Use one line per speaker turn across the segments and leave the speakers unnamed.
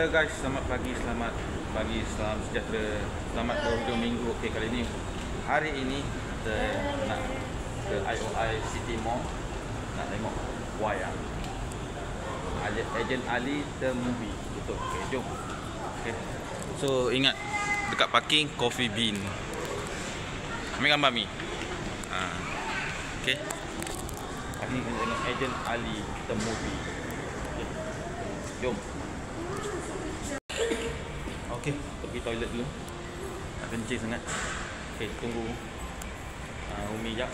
Hello guys, selamat pagi, selamat sejahtera, selamat berhujung minggu. Okey, kali ni hari ini kita nak ke IOI City Mall nak tengok wayang Ejen Ali The Movie. Betul. Okey, jom. Okey. So ingat dekat parking Coffee Bean. Ambil gambar Mi. Okey. Hari ni tengok Ejen Ali The Movie. Okey. Jom. Okey, pergi toilet dulu. Nak kencing sangat. Okey, tunggu Umi jap.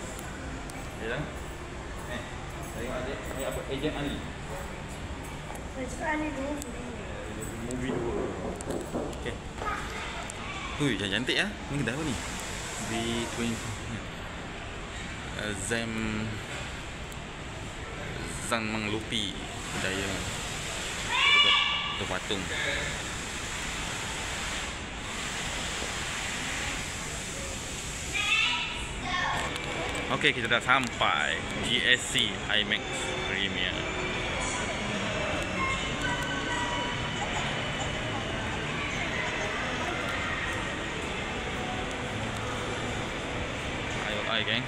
Ya. Tengok adik, ni apa? Ejen Ali.
Ejen Ali dulu.
Movie 2. Okey. Hui, cantik ya. Ni kedai apa ni? Between Zang Manglupi Daya. Itu patung. Okey, kita dah sampai GSC IMAX Premier. IOI geng.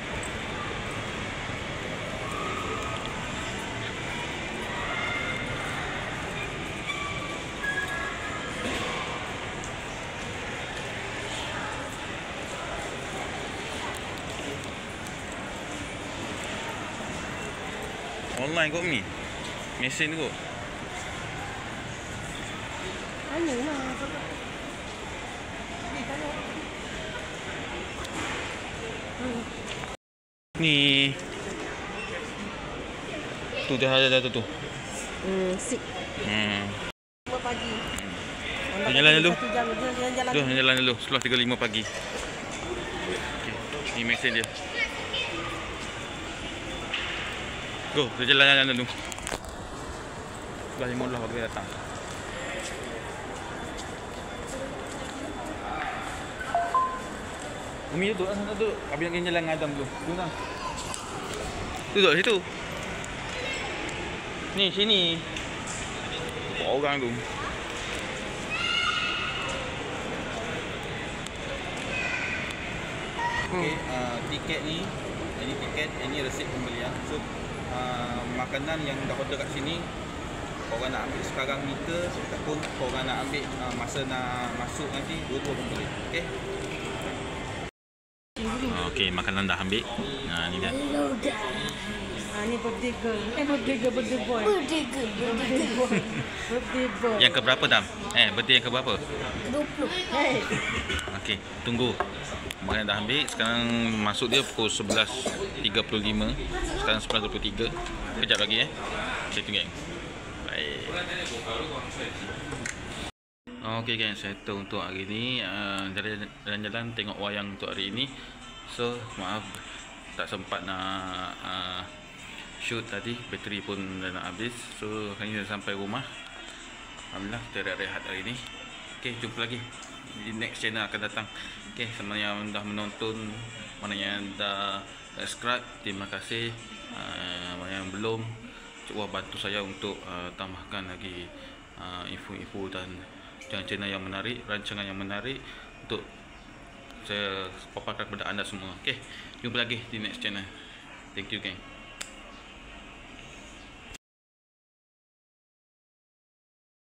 Online kot ni. Mesin tu kot.
Tanya lah.
Ni. Tu dah tu.
Sik. Buat pagi.
Jalan dulu.
Jalan
Jalan dulu. 11.35 pagi. Okey. Ni mesin dia. Go, kita jalan dulu. 11.15 baru dia datang. Umi duduk sana duduk. Habis nak jalan dengan Adam dulu. Duduk dah. Duduk situ. Ni sini. Orang tu. Okey, tiket ni, ini tiket, ini resit pembelian. So makanan yang dah order kat sini, korang nak ambil sekarang ni ke ataupun korang nak ambil masa nak masuk nanti, dua-dua pun boleh. Okey. Okey, makanan dah ambil. Ni dah.
Hello guys. Ni birthday girl. Birthday boy. Birthday boy.
Yang ke berapa Dam? Birthday yang ke berapa?
20. Hey.
Okey, tunggu. Makanan dah ambil. Sekarang masuk dia pukul 11.35. Sekarang 11.23. Kejap lagi Okey, tunggu geng. Baik. Okey geng, settle untuk hari ni. Jalan-jalan tengok wayang untuk hari ini. So, maaf tak sempat nak shoot tadi. Bateri pun dah nak habis. So, hari ni dah sampai rumah. Alhamdulillah, kita rehat hari ni. Okey, jumpa lagi di next channel akan datang. Okey, sama yang dah menonton, mana yang dah subscribe, terima kasih. Mana yang belum, cuba bantu saya untuk tambahkan lagi info-info dan channel yang menarik, rancangan yang menarik untuk saya paparkan kepada anda semua. Okey, jumpa lagi di next channel. Thank you geng.